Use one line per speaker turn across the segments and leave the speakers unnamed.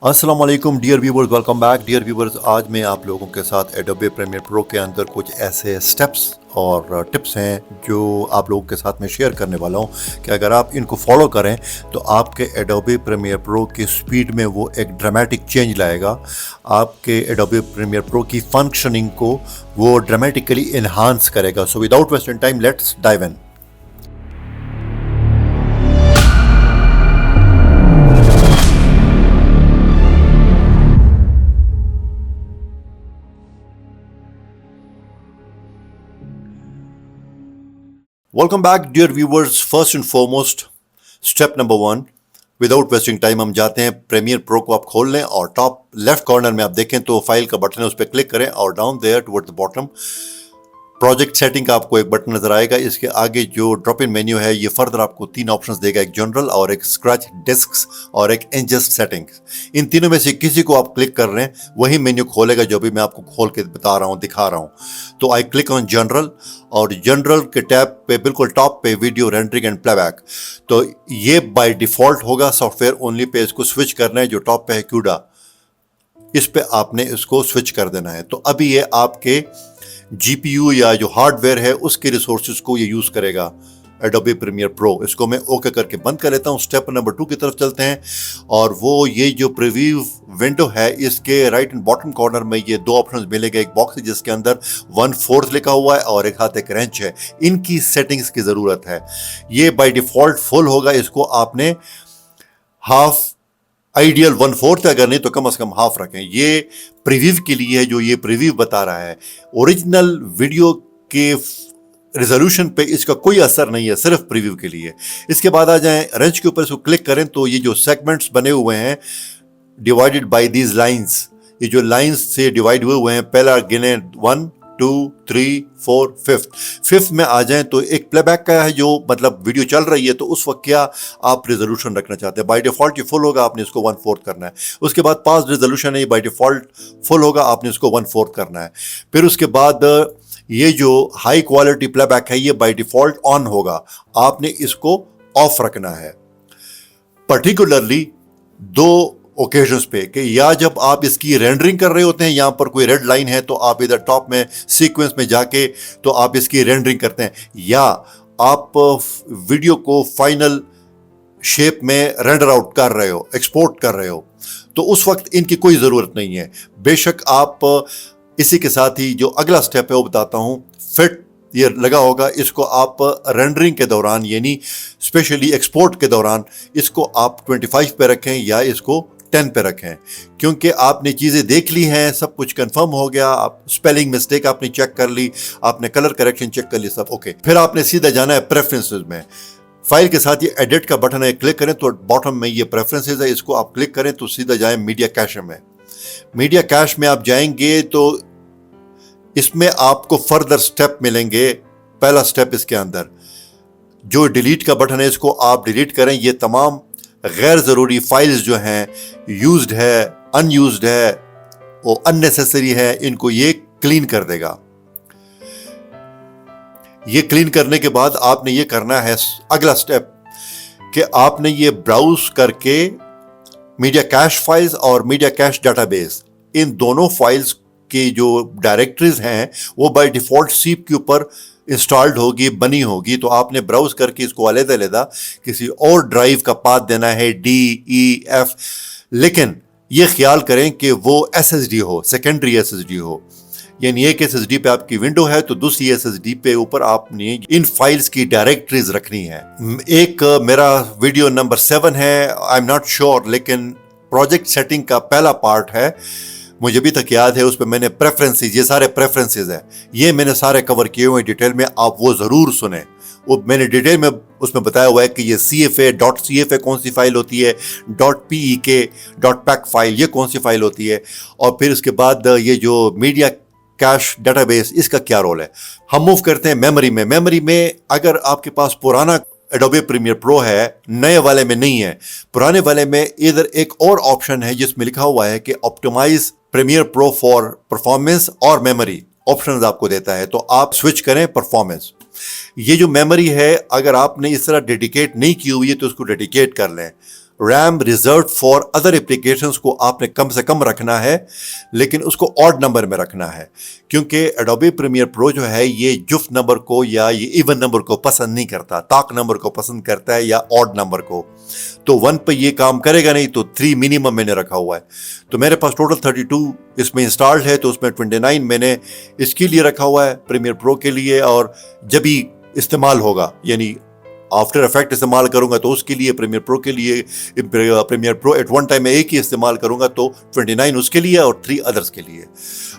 अस्सलाम वालेकुम dear viewers, welcome back dear viewers. आज मैं आप लोगों के साथ एडोबे प्रीमियर प्रो के अंदर कुछ ऐसे स्टेप्स और टिप्स हैं जो आप लोगों के साथ में शेयर करने वाला हूं कि अगर आप इनको फॉलो करें तो आपके एडोबे प्रीमियर प्रो की स्पीड में वो एक ड्रामेटिक चेंज लाएगा। आपके एडोबे प्रीमियर प्रो की फंक्शनिंग को वो ड्रामेटिकली इन्हांस करेगा। So without wasting time let's dive in. Welcome back dear viewers. First and foremost step number 1, without wasting time हम जाते हैं प्रीमियर प्रो को आप खोल लें और टॉप लेफ्ट कॉर्नर में आप देखें तो फाइल का बटन है, उस पर क्लिक करें और down there toward the bottom project setting का आपको एक बटन नजर आएगा। इसके आगे जो ड्रॉप इन मेन्यू है ये फर्दर आपको 3 ऑप्शंस देगा, एक जनरल और एक स्क्रैच डिस्क्स और एक एडजस्ट सेटिंग्स। इन तीनों में से किसी को आप क्लिक कर रहे हैं वही मेन्यू खोलेगा जो भी मैं आपको खोल के बता रहा हूँ, दिखा रहा हूँ। तो आई क्लिक ऑन जनरल और जनरल के टैब पे बिल्कुल टॉप पे वीडियो रेंडरिंग एंड प्लेबैक, तो ये बाय डिफॉल्ट होगा। सॉफ्टवेयर ओनली पे इसको स्विच करना है। जो टॉप पे है क्यूडा, इस पे आपने इसको स्विच कर देना है। तो अभी ये आपके जीपीयू या जो हार्डवेयर है उसके रिसोर्सेज को ये यूज करेगा एडोबे प्रीमियर प्रो। इसको मैं ओके करके बंद कर लेता हूं। स्टेप नंबर 2 की तरफ चलते हैं और वो ये जो प्रीव्यू विंडो है इसके राइट एंड बॉटम कॉर्नर में ये 2 ऑप्शंस मिलेंगे। एक बॉक्स है जिसके अंदर 1/4 लिखा हुआ है और एक हाथ एक रेंच है। इनकी सेटिंग्स की जरूरत है। ये बाय डिफॉल्ट फुल होगा, इसको आपने हाफ आइडियल 1/4 अगर नहीं तो कम से कम हाफ रखें। ये प्रीव्यू के लिए है, जो ये प्रीव्यू बता रहा है। ओरिजिनल वीडियो के रेजोल्यूशन पे इसका कोई असर नहीं है, सिर्फ प्रीव्यू के लिए। इसके बाद आ जाएं रेंच के ऊपर, इसको क्लिक करें तो ये जो सेगमेंट्स बने हुए हैं डिवाइडेड बाय दीज लाइंस, ये जो लाइंस से डिवाइड हुए हैं, पहला गिने 1 2 3 4 5th में आ जाएं तो एक प्लेबैक का है, जो मतलब वीडियो चल रही है तो उस वक्त क्या आप रेजोल्यूशन रखना चाहते हैं। बाय डिफॉल्ट ये फुल होगा, आपने इसको 1/4 करना है। उसके बाद पास रेजोल्यूशन है, बाय डिफॉल्ट फुल होगा, आपने इसको 1/4 करना है। फिर उसके बाद ये जो हाई क्वालिटी प्लेबैक है ये बाय डिफॉल्ट ऑन होगा, आपने इसको ऑफ रखना है। पर्टिकुलरली 2 ओकेजन्स पे कि या जब आप इसकी रेंडरिंग कर रहे होते हैं, यहां पर कोई रेड लाइन है तो आप इधर टॉप में सीक्वेंस में जाके तो आप इसकी रेंडरिंग करते हैं, या आप वीडियो को फाइनल शेप में रेंडर आउट कर रहे हो, एक्सपोर्ट कर रहे हो, तो उस वक्त इनकी कोई ज़रूरत नहीं है। बेशक आप इसी के साथ ही जो अगला स्टेप है वो बताता हूं, फिट ये लगा होगा, इसको आप रेंडरिंग के दौरान यानी स्पेशली एक्सपोर्ट के दौरान इसको आप 25 पे रखें या इसको 10 पे रखें, क्योंकि आपने चीज़ें देख ली हैं, सब कुछ कंफर्म हो गया। आप स्पेलिंग मिस्टेक आपने चेक कर ली, आपने कलर करेक्शन चेक कर ली, सब ओके। फिर आपने सीधा जाना है प्रेफरेंसेस में। फाइल के साथ ये एडिट का बटन है, क्लिक करें तो बॉटम में ये प्रेफरेंसेस है, इसको आप क्लिक करें तो सीधा जाएं मीडिया कैश में। मीडिया कैश में आप जाएंगे तो इसमें आपको फर्दर स्टेप मिलेंगे। पहला स्टेप इसके अंदर जो डिलीट का बटन है इसको आप डिलीट करें। ये तमाम गैर ज़रूरी फाइल्स जो हैं, यूज्ड है, अनयूज्ड है, वो अननेसेसरी है, इनको ये क्लीन कर देगा। ये क्लीन करने के बाद आपने ये करना है अगला स्टेप कि आपने ये ब्राउज करके मीडिया कैश फाइल्स और मीडिया कैश डाटाबेस, इन दोनों फाइल्स की जो डायरेक्टरीज हैं वो बाय डिफॉल्ट सीप के ऊपर इंस्टॉल्ड होगी, बनी होगी। तो आपने ब्राउज करके इसको अलग-अलग किसी और ड्राइव का पाथ देना है, DEF, लेकिन ये ख्याल करें कि वो SSD हो, सेकेंडरी SSD हो। यानी एक SSD पे आपकी विंडो है तो दूसरी SSD पे ऊपर आपने इन फाइल्स की डायरेक्टरीज रखनी है। एक मेरा वीडियो नंबर 7 है, आई एम नॉट श्योर, लेकिन प्रोजेक्ट सेटिंग का पहला पार्ट है, मुझे अभी तक याद है। उस पर मैंने प्रेफरेंसेस, ये सारे प्रेफरेंसेस हैं, ये मैंने सारे कवर किए हुए हैं डिटेल में, आप वो ज़रूर सुने। वो मैंने डिटेल में उसमें बताया हुआ है कि ये CFA कौन सी फाइल होती है, .PEK फाइल ये कौन सी फाइल होती है, और फिर उसके बाद ये जो मीडिया कैश डाटाबेस इसका क्या रोल है। हम मूव करते हैं मेमोरी में। मेमोरी में अगर आपके पास पुराना एडोबे प्रीमियर प्रो है, नए वाले में नहीं है, पुराने वाले में इधर एक और ऑप्शन है जिसमें लिखा हुआ है कि optimize Premiere Pro for performance और मेमोरी ऑप्शंस आपको देता है, तो आप स्विच करें परफॉर्मेंस। ये जो मेमोरी है अगर आपने इस तरह डेडिकेट नहीं की हुई है तो उसको डेडिकेट कर लें। RAM reserve for other applications को आपने कम से कम रखना है, लेकिन उसको ऑड नंबर में रखना है, क्योंकि एडोबी प्रीमियर प्रो जो है ये जुफ्त नंबर को या ये इवन नंबर को पसंद नहीं करता, ताक नंबर को पसंद करता है या ऑड नंबर को। तो 1 पे ये काम करेगा नहीं, तो 3 मिनिमम मैंने रखा हुआ है। तो मेरे पास टोटल 32 इसमें इंस्टॉल्ड है, तो उसमें 29 मैंने इसके लिए रखा हुआ है, प्रीमियर प्रो के लिए, और जब भी इस्तेमाल होगा यानी आफ्टर इफेक्ट इस्तेमाल करूंगा तो उसके लिए, प्रीमियर प्रो के लिए, Premiere Pro at one time में एक ही इस्तेमाल करूंगा तो 29 उसके लिए और 3 अदर्स के लिए।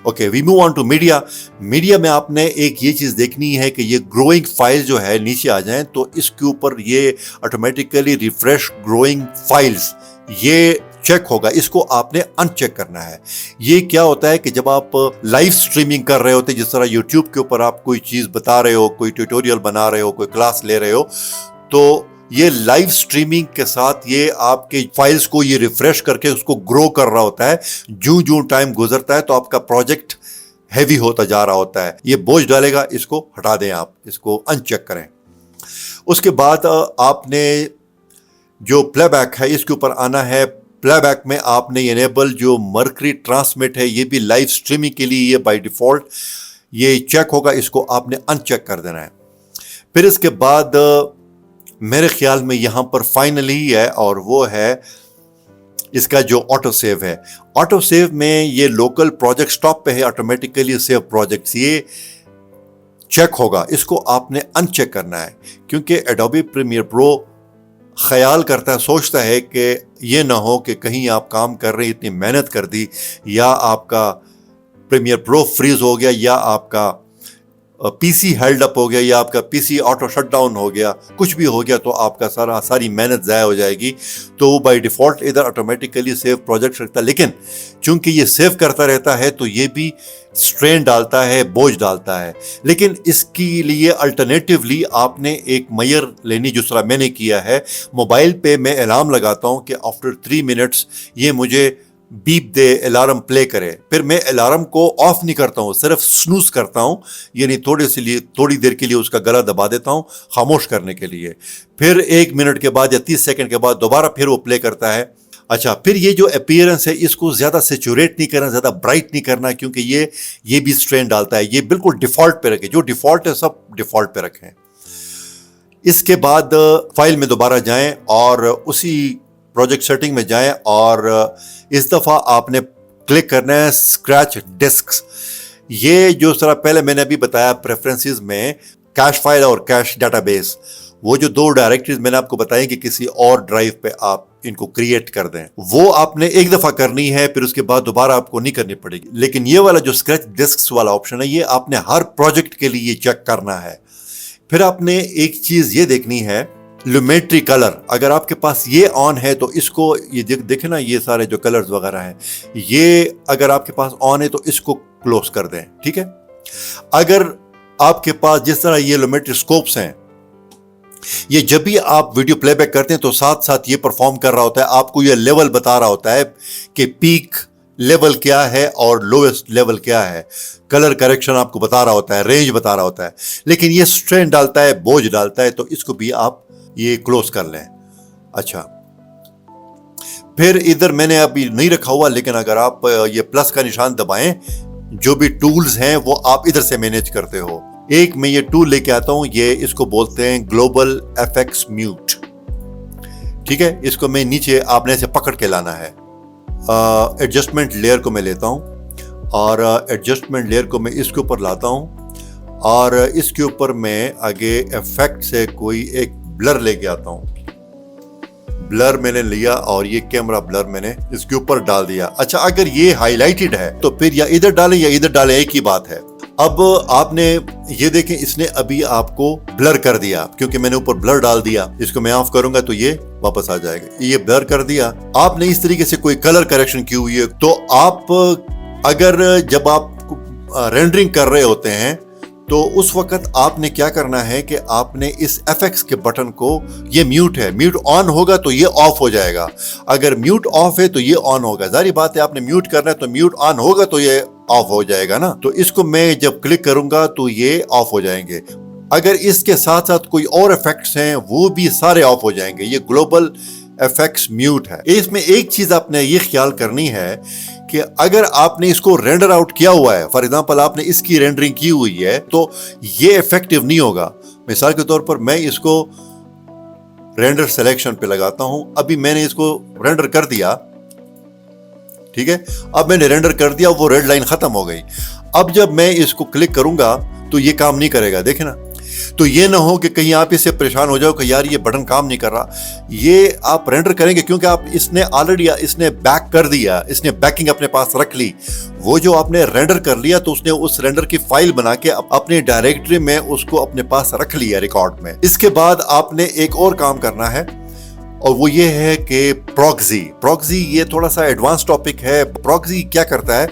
Okay, we move on to media. Media में आपने एक ये चीज़ देखनी है कि ये ग्रोइंग फाइल जो है नीचे आ जाएं, तो इसके ऊपर ये ऑटोमेटिकली रिफ्रेश ग्रोइंग फाइल्स ये चेक होगा, इसको आपने अनचेक करना है। ये क्या होता है कि जब आप लाइव स्ट्रीमिंग कर रहे होते, जिस तरह यूट्यूब के ऊपर आप कोई चीज़ बता रहे हो, कोई ट्यूटोरियल बना रहे हो, कोई क्लास ले रहे हो, तो ये लाइव स्ट्रीमिंग के साथ ये आपके फाइल्स को ये रिफ्रेश करके उसको ग्रो कर रहा होता है। जूं टाइम गुजरता है तो आपका प्रोजेक्ट हैवी होता जा रहा होता है, ये बोझ डालेगा, इसको हटा दें, आप इसको अनचेक करें। उसके बाद आपने जो प्लेबैक है इसके ऊपर आना है। प्लेबैक में आपने इनेबल जो मर्करी ट्रांसमिट है, ये भी लाइव स्ट्रीमिंग के लिए ये बाय डिफॉल्ट ये चेक होगा, इसको आपने अनचेक कर देना है। फिर इसके बाद मेरे ख्याल में यहाँ पर फाइनली है, और वो है इसका जो ऑटो सेव है। ऑटो सेव में ये लोकल प्रोजेक्ट स्टॉप पे है, ऑटोमेटिकली सेव प्रोजेक्ट्स, ये चेक होगा, इसको आपने अनचेक करना है, क्योंकि एडोबी प्रीमियर प्रो ख्याल करता है, सोचता है कि ये ना हो कि कहीं आप काम कर रहे इतनी मेहनत कर दी, या आपका प्रीमियर प्रो फ्रीज हो गया, या आपका पीसी हेल्ड अप हो गया, या आपका पीसी ऑटो शट डाउन हो गया, कुछ भी हो गया तो आपका सारी मेहनत ज़ाया हो जाएगी। तो वो बाय डिफ़ॉल्ट इधर ऑटोमेटिकली सेव प्रोजेक्ट रखता है, लेकिन चूंकि ये सेव करता रहता है तो ये भी स्ट्रेन डालता है, बोझ डालता है। लेकिन इसके लिए अल्टरनेटिवली आपने एक मेयर लेनी, जिस तरह मैंने किया है। मोबाइल पे मैं अलार्म लगाता हूँ कि आफ्टर 3 मिनट्स ये मुझे बीप दे, अलार्म प्ले करे। फिर मैं अलार्म को ऑफ नहीं करता हूँ, सिर्फ स्नूज करता हूँ, यानी थोड़ी देर के लिए उसका गला दबा देता हूँ खामोश करने के लिए। फिर 1 मिनट के बाद या 30 सेकंड के बाद दोबारा फिर वो प्ले करता है। अच्छा, फिर ये जो अपीयरेंस है इसको ज़्यादा सेचुरेट नहीं करना, ज़्यादा ब्राइट नहीं करना, क्योंकि ये भी स्ट्रेन डालता है। ये बिल्कुल डिफ़ॉल्ट पे रखें, जो डिफ़ॉल्ट है सब डिफ़ॉल्ट पे रखें। इसके बाद फाइल में दोबारा जाएं और उसी प्रोजेक्ट सेटिंग में जाएं, और इस दफ़ा आपने क्लिक करना है स्क्रैच डिस्क्स। ये जो तरह पहले मैंने अभी बताया प्रेफरेंसेस में कैश फाइल और कैश डेटाबेस, वो जो 2 डायरेक्टरीज मैंने आपको बताई कि किसी और ड्राइव पे आप इनको क्रिएट कर दें, वो आपने एक दफ़ा करनी है, फिर उसके बाद दोबारा आपको नहीं करनी पड़ेगी। लेकिन ये वाला जो स्क्रैच डिस्क्स वाला ऑप्शन है, ये आपने हर प्रोजेक्ट के लिए चेक करना है। फिर आपने एक चीज़ ये देखनी है, लुमेट्री कलर। अगर आपके पास ये ऑन है तो इसको, ये देखें ना, ये सारे जो कलर्स वगैरह हैं, ये अगर आपके पास ऑन है तो इसको क्लोज कर दें, ठीक है। अगर आपके पास जिस तरह ये लुमेट्री स्कोप्स हैं, ये जब भी आप वीडियो प्लेबैक करते हैं तो साथ साथ ये परफॉर्म कर रहा होता है, आपको ये लेवल बता रहा होता है कि पीक लेवल क्या है और लोएस्ट लेवल क्या है। कलर करेक्शन आपको बता रहा होता है, रेंज बता रहा होता है, लेकिन ये स्ट्रेन डालता है, बोझ डालता है, तो इसको भी आप ये क्लोज कर लें। अच्छा, फिर इधर मैंने अभी नहीं रखा हुआ, लेकिन अगर आप ये प्लस का निशान दबाएं, जो भी टूल्स हैं वो आप इधर से मैनेज करते हो। एक मैं ये टूल लेके आता हूं, ये इसको बोलते हैं ग्लोबल एफएक्स म्यूट, ठीक है। इसको मैं नीचे आपने ऐसे पकड़ के लाना है। एडजस्टमेंट लेयर को मैं लेता हूं, और एडजस्टमेंट लेयर को मैं इसके ऊपर लाता हूं, और इसके ऊपर मैं आगे इफेक्ट से कोई एक ब्लर लेके आता हूं। ब्लर मैंने लिया और ये कैमरा ब्लर मैंने इसके ऊपर डाल दिया। अच्छा, अगर ये हाईलाइटेड है तो फिर या इधर डालें या इधर डालें, एक ही बात है। अब आपने ये देखें, इसने अभी आपको ब्लर कर दिया, क्योंकि मैंने ऊपर ब्लर डाल दिया। इसको मैं ऑफ करूंगा तो ये वापस आ जाएगा, ये ब्लर कर दिया। आपने इस तरीके से कोई कलर करेक्शन की हुई है तो आप, अगर जब आप रेंडरिंग कर रहे होते हैं तो उस वक्त आपने क्या करना है कि आपने इस एफएक्स के बटन को, ये म्यूट है, म्यूट ऑन होगा तो ये ऑफ हो जाएगा, अगर म्यूट ऑफ है तो ये ऑन होगा। जारी बात है, आपने म्यूट करना है तो म्यूट ऑन होगा तो ये ऑफ हो जाएगा ना। तो इसको मैं जब क्लिक करूंगा तो ये ऑफ हो जाएंगे। अगर इसके साथ साथ कोई और इफेक्ट्स हैं वो भी सारे ऑफ हो जाएंगे। ये ग्लोबल FX म्यूट है। इसमें एक चीज आपने ये ख्याल करनी है कि अगर आपने इसको रेंडर आउट किया हुआ है, फॉर एग्जांपल आपने इसकी रेंडरिंग की हुई है, तो ये इफेक्टिव नहीं होगा। मिसाल के तौर पर मैं इसको रेंडर सिलेक्शन पे लगाता हूं। अभी मैंने इसको रेंडर कर दिया, ठीक है। अब मैंने रेंडर कर दिया, वो रेड लाइन खत्म हो गई। अब जब मैं इसको क्लिक करूंगा तो ये काम नहीं करेगा, देखे ना। तो ये ना हो कि कहीं आप इससे परेशान हो जाओ कि यार ये बटन काम नहीं कर रहा। ये आप रेंडर करेंगे क्योंकि आप इसने ऑलरेडी इसने बैक कर दिया, इसने बैकिंग अपने पास रख ली। वो जो आपने रेंडर कर लिया तो उसने उस रेंडर की फाइल बना के अपने डायरेक्टरी में उसको अपने पास रख लिया रिकॉर्ड में। इसके बाद आपने एक और काम करना है और वो ये है कि प्रॉक्सी ये थोड़ा सा एडवांस टॉपिक है। प्रॉक्सी क्या करता है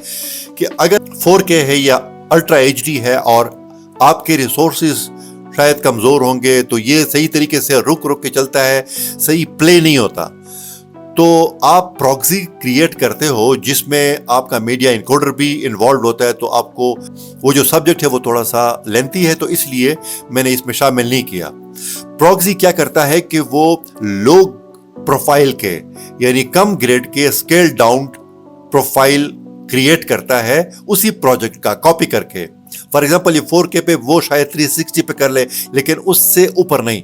कि अगर 4K है या अल्ट्रा HD है और आपके रिसोर्सेज शायद कमजोर होंगे तो ये सही तरीके से रुक के चलता है, सही प्ले नहीं होता। तो आप प्रॉक्सी क्रिएट करते हो जिसमें आपका मीडिया इनकोडर भी इन्वॉल्व होता है। तो आपको वो जो सब्जेक्ट है वो थोड़ा सा लेंथी है, तो इसलिए मैंने इसमें शामिल नहीं किया। प्रॉक्सी क्या करता है कि वो लो प्रोफाइल के यानी कम ग्रेड के स्केल डाउन प्रोफाइल क्रिएट करता है उसी प्रोजेक्ट का कॉपी करके। फॉर एग्जाम्पल ये 4K पे वो शायद 360 पे कर ले, लेकिन उससे ऊपर नहीं।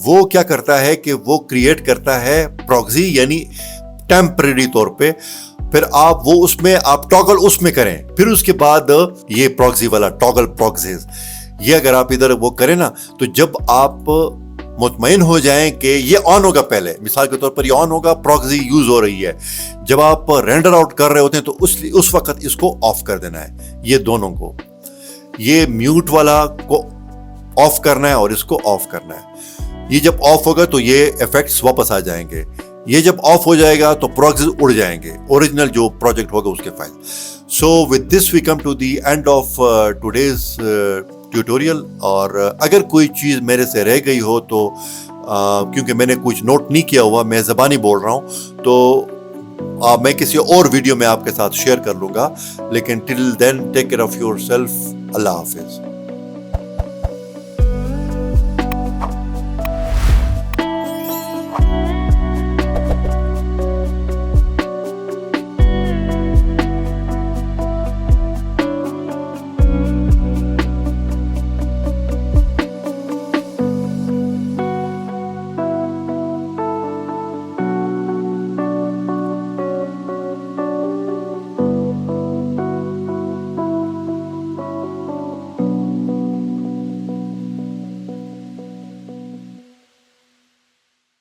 वो क्या करता है कि वो क्रिएट करता है प्रॉक्सी यानी टेम्परेरी तौर पे, फिर आप वो उसमें आप टॉगल उसमें करें। फिर उसके बाद ये प्रॉक्सी वाला टॉगल प्रॉक्सीज, ये अगर आप इधर वो करें ना, तो जब आप मुतमईन हो जाएं कि ये ऑन होगा, पहले मिसाल के तौर पर ये ऑन होगा, प्रॉक्सी यूज हो रही है, जब आप रेंडर आउट कर रहे होते हैं तो उस वक्त इसको ऑफ कर देना है। ये दोनों को, ये म्यूट वाला को ऑफ करना है और इसको ऑफ करना है। ये जब ऑफ होगा तो ये इफेक्ट्स वापस आ जाएंगे। ये जब ऑफ हो जाएगा तो प्रॉक्सीज उड़ जाएंगे, ओरिजिनल जो प्रोजेक्ट होगा उसके file. So with this we come to the end of today's tutorial. और अगर कोई चीज़ मेरे से रह गई हो तो क्योंकि मैंने कुछ नोट नहीं किया हुआ, मैं ज़बानी बोल रहा हूँ, तो मैं किसी और वीडियो में आपके साथ शेयर कर लूँगा। लेकिन till then take care of yourself. अल्लाह हाफिज़।